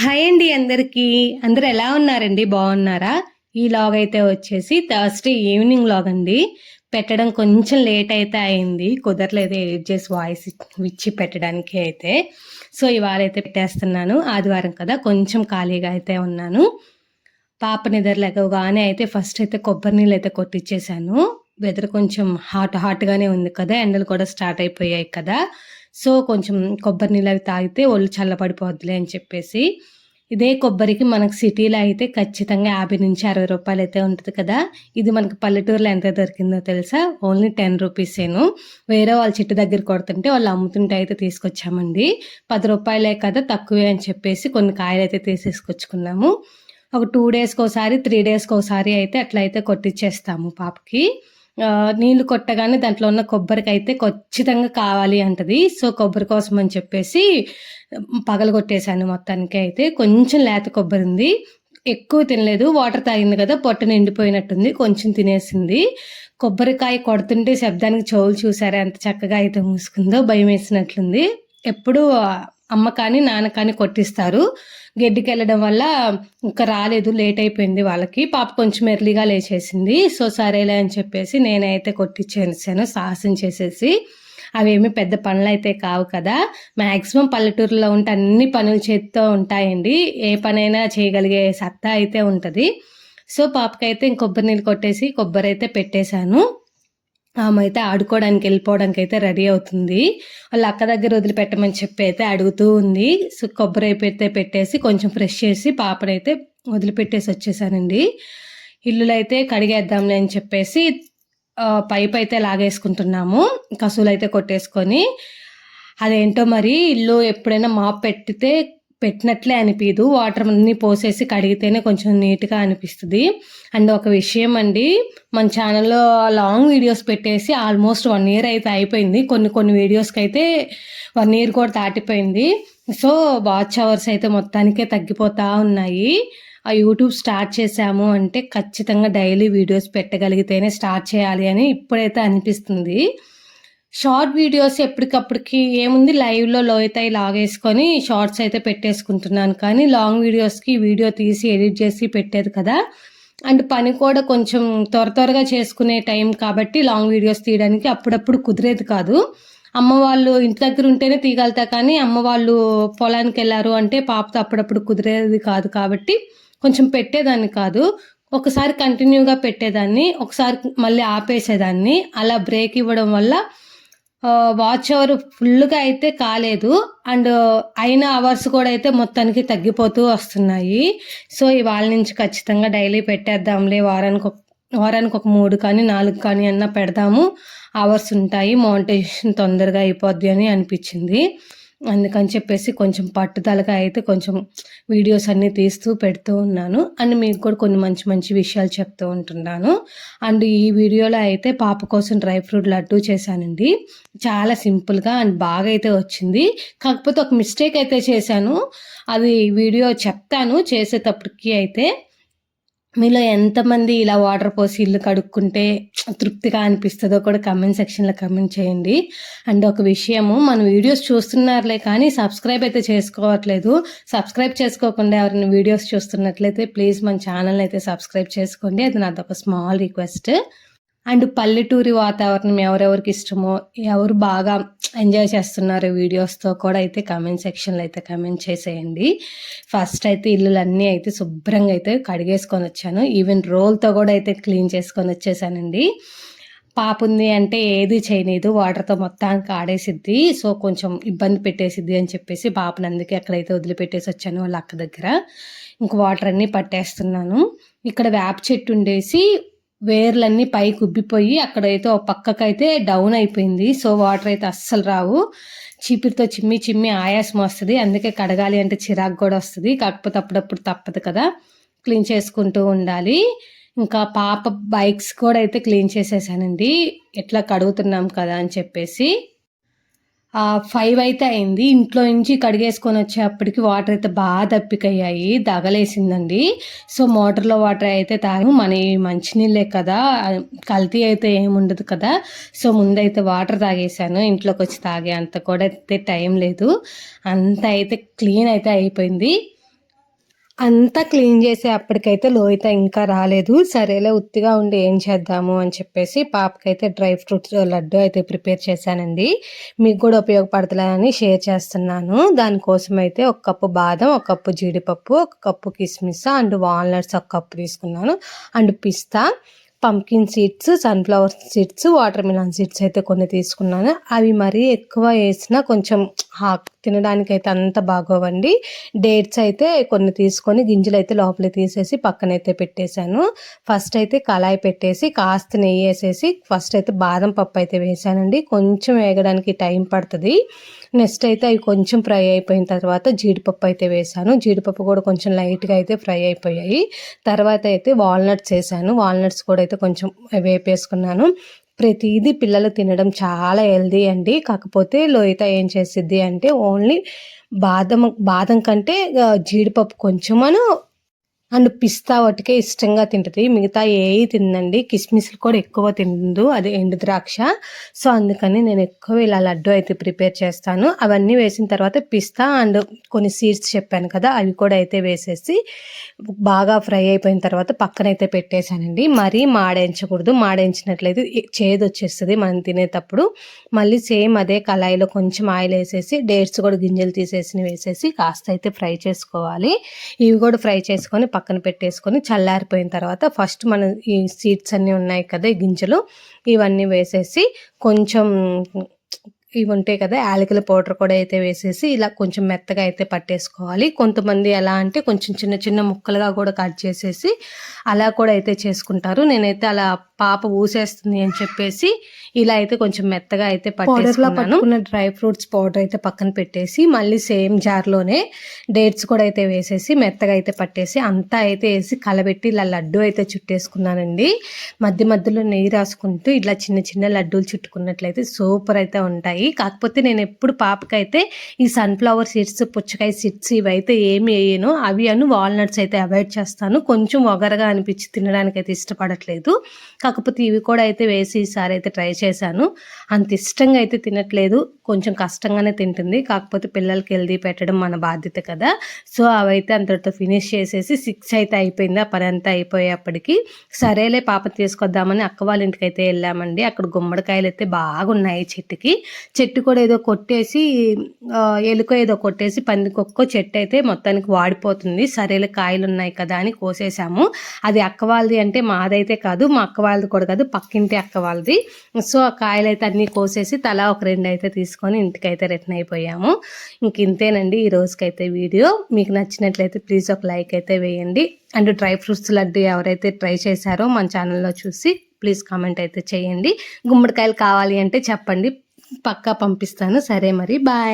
Hi అండి అందరికీ. అందరూ ఎలా ఉన్నారండి? బాగున్నారా? ఈ లాగ్ అయితే వచ్చేసి థర్స్‌డే ఈవినింగ్ లాగ్ అండి. పెట్టడం కొంచెం లేట్ అయితే అయింది. కుదరలేదు ఎడిట్ చేసి వాయిస్ ఇచ్చి పెట్టడానికి అయితే. సో, ఇవాళైతే పెట్టేస్తున్నాను. ఆదివారం కదా! కొంచెం ఖాళీగా అయితే ఉన్నాను. పాప నిద్ర లెగవగానే అయితే ఫస్ట్ అయితే కొబ్బరి నీళ్ళైతే కొట్టిచ్చేసాను. వెదర్ కొంచెం హాట్‌గానే ఉంది కదా! ఎండలు కూడా స్టార్ట్ అయిపోయాయి కదా! సో, కొంచెం కొబ్బరి నీళ్ళవి తాగితే ఒళ్ళు చల్లబడిపోద్దిలే అని చెప్పేసి, ఇదే కొబ్బరికి మనకు సిటీలో అయితే ఖచ్చితంగా రూ. 50-60 అయితే ఉంటది కదా! ఇది మనకు పల్లెటూరులో ఎంత దొరికిందో తెలుసా? ఓన్లీ రూ. 10 వేరే వాళ్ళ చెట్టు దగ్గర కొడుతుంటే వాళ్ళు అమ్ముతుంటే అయితే తీసుకొచ్చామండి. రూ. 10 కదా! తక్కువే అని చెప్పేసి కొన్ని కాయలైతే తీసేసుకొచ్చుకున్నాము. ఒక 2 డేస్‌కోసారి, 3 డేస్‌కోసారి అయితే అట్లయితే కొట్టిచ్చేస్తాము పాపకి. నీళ్లు కొట్టగానే దాంట్లో ఉన్న కొబ్బరికైతే ఖచ్చితంగా కావాలి అంటది. సో, కొబ్బరి కోసం అని చెప్పేసి పగలగొట్టేసాను మొత్తానికి అయితే. కొంచెం లేత కొబ్బరుంది. ఎక్కువ తినలేదు. వాటర్ తాగింది కదా! పొట్ట నిండిపోయినట్టుంది. కొంచెం తినేసింది. కొబ్బరికాయ కొడుతుంటే శబ్దానికి చెవులు చూసారా ఎంత చక్కగా అయితే మూసుకుందో భయమేసినట్లుంది. ఎప్పుడూ అమ్మ కానీ, నాన్న కానీ కొట్టిస్తారు. గెడ్డికెళ్ళడం వల్ల ఇంకా రాలేదు. లేట్ అయిపోయింది వాళ్ళకి. పాప కొంచెం ఎర్లీగా లేచేసింది. సో, సరేలే అని చెప్పేసి నేనైతే కొట్టిచ్చేసాను సాహసం చేసేసి. అవేమి పెద్ద పనులైతే కావు కదా! మాక్సిమం పల్లెటూరులో ఉంటే అన్ని పనులు చేత్తో ఉంటాయండి. ఏ పనైనా చేయగలిగే సత్తా అయితే ఉంటది. సో, పాపకైతే కొబ్బరి నీళ్ళు కొట్టేసి కొబ్బరైతే పెట్టేశాను. ఆమైతే ఆడుకోవడానికి వెళ్ళిపోవడానికైతే రెడీ అవుతుంది. వాళ్ళ అక్క దగ్గర వదిలిపెట్టమని చెప్పి అయితే అడుగుతూ ఉంది. సో, కొబ్బరి అయితే పెట్టేసి కొంచెం ఫ్రెష్ చేసి పాపనైతే వదిలిపెట్టేసి వచ్చేసానండి. ఇల్లులో అయితే కడిగేద్దాంలే అని చెప్పేసి పైప్ అయితే లాగేసుకుంటున్నాము. కసువులైతే కొట్టేసుకొని. అదేంటో మరి ఇల్లు ఎప్పుడైనా మాప్ పెట్టినట్లే అనిపియదు. వాటర్ అన్నీ పోసేసి కడిగితేనే కొంచెం నీట్‌గా అనిపిస్తది. అండ్ ఒక విషయం అండి, మన ఛానల్‌లో లాంగ్ వీడియోస్ పెట్టేసి ఆల్మోస్ట్ 1 ఇయర్ అయితే అయిపోయింది. కొన్ని వీడియోస్‌కైతే 1 ఇయర్ కూడా దాటిపోయింది. సో, వాచ్ అవర్స్ అయితే మొత్తానికే తగ్గిపోతా ఉన్నాయి. ఆ యూట్యూబ్ స్టార్ట్ చేశాము అంటే ఖచ్చితంగా డైలీ వీడియోస్ పెట్టగలిగితేనే స్టార్ట్ చేయాలి అని ఇప్పుడైతే అనిపిస్తుంది. షార్ట్ వీడియోస్ ఎప్పటికప్పటికి ఏముంది లైవ్‌లో లోయతాయి లాగేసుకొని షార్ట్స్ అయితే పెట్టేసుకుంటున్నాను. కానీ లాంగ్ వీడియోస్‌కి వీడియో తీసి ఎడిట్ చేసి పెట్టేది కదా! అండ్ పని కూడా కొంచెం త్వరగా చేసుకునే టైం కాబట్టి లాంగ్ వీడియోస్ తీయడానికి అప్పుడప్పుడు కుదిరేది కాదు. అమ్మ వాళ్ళు ఇంటి దగ్గర ఉంటేనే తీయగలుగుతా కానీ అమ్మ వాళ్ళు పొలానికెళ్లారు అంటే పాపతో అప్పుడప్పుడు కుదిరేది కాదు కాబట్టి కొంచెం పెట్టేదాన్ని కాదు. ఒకసారి కంటిన్యూగా పెట్టేదాన్ని. ఒకసారి మళ్ళీ ఆపేసేదాన్ని. అలా బ్రేక్ ఇవ్వడం వల్ల వాచ్ అవర్ ఫుల్‌గా అయితే కాలేదు. అండ్ అయిన అవర్స్ కూడా అయితే మొత్తానికి తగ్గిపోతూ వస్తున్నాయి. సో, ఇవాళ నుంచి ఖచ్చితంగా డైలీ పెట్టేద్దాంలే వారానికి ఒక 3 కానీ, 4 కానీ అన్నా పెడదాము. అవర్స్ ఉంటాయి. మోనిటైజేషన్ తొందరగా అయిపోద్ది అని అనిపించింది. అందుకని చెప్పేసి కొంచెం పట్టుదలగా అయితే కొంచెం వీడియోస్ అన్నీ తీస్తూ పెడుతూ ఉన్నాను. అండ్ మీకు కూడా కొన్ని మంచి విషయాలు చెప్తూ ఉంటున్నాను. అండ్ ఈ వీడియోలో అయితే పాప కోసం డ్రై ఫ్రూట్ లడ్డూ చేశానండి. చాలా సింపుల్‌గా అండ్ బాగా అయితే వచ్చింది. కాకపోతే ఒక మిస్టేక్ అయితే చేశాను. అది వీడియో చెప్తాను చేసేటప్పటికి అయితే. మీలో ఎంతమంది ఇలా వాటర్ పోసి ఇల్లు కడుక్కుంటే తృప్తిగా అనిపిస్తదో కూడా కామెంట్ సెక్షన్‌లో కామెంట్ చేయండి. అండ్ ఒక విషయము మన వీడియోస్ చూస్తున్నారులే కానీ సబ్స్క్రైబ్ అయితే చేసుకోవట్లేదు. సబ్స్క్రైబ్ చేసుకోకుండా ఎవరైనా వీడియోస్ చూస్తున్నట్లయితే ప్లీజ్ మన ఛానల్‌ని అయితే సబ్స్క్రైబ్ చేసుకోండి. అది నాదొక స్మాల్ రిక్వెస్ట్. అండ్ పల్లెటూరి వాతావరణం ఎవరెవరికి ఇష్టమో, ఎవరు బాగా ఎంజాయ్ చేస్తున్నారు వీడియోస్‌తో కూడా అయితే కామెంట్ సెక్షన్‌లో అయితే కామెంట్ చేసేయండి. ఫస్ట్ అయితే ఇల్లులన్నీ అయితే శుభ్రంగా అయితే కడిగేసుకొనొచ్చాను. ఈవెన్ రోల్‌తో కూడా అయితే క్లీన్ చేసుకొనొచ్చేసానండి. పాప ఉంది అంటే ఏది చేయనీదు. వాటర్‌తో మొత్తానికి ఆడేసిద్ది. సో, కొంచెం ఇబ్బంది పెట్టేసిద్ది అని చెప్పేసి పాపని అందుకే అక్కడైతే వదిలిపెట్టేసొచ్చాను వాళ్ళ అక్క దగ్గర. ఇంక వాటర్ అన్నీ పట్టేస్తున్నాను. ఇక్కడ వేప చెట్టు ఉండేసి వేర్లన్నీ పైకి ఉబ్బిపోయి అక్కడైతే ఒక పక్కకైతే డౌన్ అయిపోయింది. సో, వాటర్ అయితే అస్సలు రావు. చీపిరితో చిమ్మి ఆయాసం వస్తది. అందుకే కడగాలి అంటే చిరాకు కూడా వస్తది. కాకపోతే అప్పుడప్పుడు తప్పదు కదా! క్లీన్ చేసుకుంటూ ఉండాలి. ఇంకా పాప బైక్స్ కూడా అయితే క్లీన్ చేసేసానండి. ఎట్లా కడుగుతున్నాం కదా అని చెప్పేసి. 5 అయితే అయింది. ఇంట్లో నుంచి కడిగేసుకొని వచ్చేప్పటికి వాటర్ అయితే బాగా దప్పికయ్యాయి. దగలేసిందండి. సో, మోటార్‌లో వాటర్ అయితే తాగాము. మనయి మంచినీళ్ళే కదా! కల్తీ అయితే ఏముండదు కదా! సో, ముందైతే వాటర్ తాగేశాను. ఇంట్లోకొచ్చి తాగే అంత కూడా అయితే టైం లేదు. అంతా అయితే క్లీన్ అయితే అయిపోయింది. అంతా క్లీన్ చేసే అప్పటికైతే లోహిత ఇంకా రాలేదు. సరేలే ఉత్తిగా ఉండి ఏం చేద్దాము అని చెప్పేసి పాపకైతే డ్రై ఫ్రూట్స్ లడ్డు అయితే ప్రిపేర్ చేశానండి. మీకు కూడా ఉపయోగపడతలేదని షేర్ చేస్తున్నాను. దానికోసం అయితే ఒక కప్పు బాదం, ఒక కప్పు జీడిపప్పు, ఒక కప్పు కిస్మిస్ అండ్ వాల్నట్స్ ఒక కప్పు తీసుకున్నాను. And pista, pumpkin seeds, sunflower seeds, water melon seeds అయితే కొన్ని తీసుకున్నాను. అవి మరీ ఎక్కువ వేసినా కొంచెం తినడానికి అయితే అంత బాగోవండి. డేట్స్ అయితే కొన్ని తీసుకొని గింజలు అయితే లోపల తీసేసి పక్కనైతే పెట్టేశాను. ఫస్ట్ అయితే కళాయి పెట్టేసి కాస్త నెయ్యి వేసేసి ఫస్ట్ అయితే బాదం పప్పు అయితే వేసానండి. కొంచెం వేగడానికి టైం పడుతుంది. నెక్స్ట్ అయితే అవి కొంచెం ఫ్రై అయిపోయిన తర్వాత జీడిపప్పు అయితే వేసాను. జీడిపప్పు కూడా కొంచెం లైట్గా అయితే ఫ్రై అయిపోయాయి. తర్వాత అయితే వాల్నట్స్ వేసాను. వాల్నట్స్ కూడా అయితే కొంచెం వేపేసుకున్నాను. ప్రతిదీ పిల్లలు తినడం చాలా హెల్దీ అండి. కాకపోతే లోహిత ఏం చేసిద్ది అంటే ఓన్లీ బాదం కంటే జీడిపప్పు కొంచెమను అండ్ పిస్తా వాటికే ఇష్టంగా తింటుంది. మిగతా ఏవి తిందండి. కిస్మిస్లు కూడా ఎక్కువ తిందు, అది ఎండు ద్రాక్ష. సో అందుకని నేను ఎక్కువ ఇలా లడ్డు అయితే ప్రిపేర్ చేస్తాను. అవన్నీ వేసిన తర్వాత పిస్తా అండ్ కొన్ని సీడ్స్ చెప్పాను కదా, అవి కూడా అయితే వేసేసి బాగా ఫ్రై అయిపోయిన తర్వాత పక్కనైతే పెట్టేశానండి. మరీ మాడించకూడదు, మాడించినట్లయితే చేదు వచ్చేస్తుంది మనం తినేటప్పుడు. మళ్ళీ సేమ్ అదే కళాయిలో కొంచెం ఆయిల్ వేసేసి డేట్స్ కూడా గింజలు తీసేసి వేసేసి కాస్త అయితే ఫ్రై చేసుకోవాలి. ఇవి కూడా ఫ్రై చేసుకొని పక్కన పెట్టేసుకొని చల్లారిపోయిన తర్వాత ఫస్ట్ మనం ఈ సీడ్స్ అన్నీ ఉన్నాయి కదా, ఈ గింజలు ఇవన్నీ వేసేసి కొంచెం ఇవి ఉంటాయి కదా యాలకుల పౌడర్ కూడా అయితే వేసేసి ఇలా కొంచెం మెత్తగా అయితే పట్టేసుకోవాలి. కొంతమంది ఎలా అంటే కొంచెం చిన్న చిన్న ముక్కలుగా కూడా కట్ చేసేసి అలా కూడా అయితే చేసుకుంటారు. నేనైతే అలా పాప ఊసేస్తుంది అని చెప్పేసి ఇలా అయితే కొంచెం మెత్తగా అయితే పట్టేసుకున్నాను. డ్రై ఫ్రూట్స్ పౌడర్ అయితే పక్కన పెట్టేసి మళ్ళీ సేమ్ జార్లోనే డేట్స్ కూడా అయితే వేసేసి మెత్తగా అయితే పట్టేసి అంతా అయితే వేసి కలబెట్టి ఇలా లడ్డు అయితే చుట్టేసుకున్నానండి. మధ్య మధ్యలో నెయ్యి రాసుకుంటూ ఇట్లా చిన్న చిన్న లడ్డూలు చుట్టుకున్నట్లయితే సూపర్ అయితే ఉంటాయి. కాకపోతే నేను ఎప్పుడు పాపకైతే ఈ సన్ఫ్లవర్ సీడ్స్, పుచ్చకాయ సీడ్స్ ఇవైతే ఏమి వేయను. అవి వాల్నట్స్ అయితే అవాయిడ్ చేస్తాను. కొంచెం ఒగరగా అనిపించి తినడానికి అయితే ఇష్టపడట్లేదు. కాకపోతే ఇవి కూడా అయితే వేసి ఈసారి అయితే ట్రై చేశాను. అంత ఇష్టంగా అయితే తినట్లేదు, కొంచెం కష్టంగానే తింటుంది. కాకపోతే పిల్లలకి హెల్దీ పెట్టడం మన బాధ్యత కదా. సో అవైతే అంతటితో ఫినిష్ చేసేసి 6 అయితే అయిపోయింది. ఆ పని అంతా అయిపోయేప్పటికి సరేలే పాప తీసుకొద్దామని అక్క వాళ్ళ ఇంటికి అయితే వెళ్ళామండి. అక్కడ గుమ్మడికాయలు అయితే బాగున్నాయి చెట్టుకి. చెట్టు కూడా ఏదో కొట్టేసి ఎలుకో ఏదో కొట్టేసి పందికొక్కో చెట్టు అయితే మొత్తానికి వాడిపోతుంది. సరేలే కాయలు ఉన్నాయి కదా అని కోసేసాము. అది అక్క వాళ్ళది అంటే మాదైతే కాదు, మా అక్క వాళ్ళది కూడా కాదు, పక్కింటి అక్క వాళ్ళది. సో ఆ కాయలు అయితే అన్నీ కోసేసి తలా ఒక 2 అయితే తీసుకొని ఇంటికైతే రిటర్న్ అయిపోయాము. ఇంక ఇంతేనండి ఈ రోజుకైతే వీడియో. మీకు నచ్చినట్లయితే ప్లీజ్ ఒక లైక్ అయితే వేయండి. అండ్ డ్రై ఫ్రూట్స్ లడ్డు ఎవరైతే ట్రై చేశారో మన ఛానల్లో చూసి ప్లీజ్ కామెంట్ అయితే చేయండి. గుమ్మడికాయలు కావాలి అంటే చెప్పండి, పక్కా పంపిస్తాను. సరే మరి బాయ్.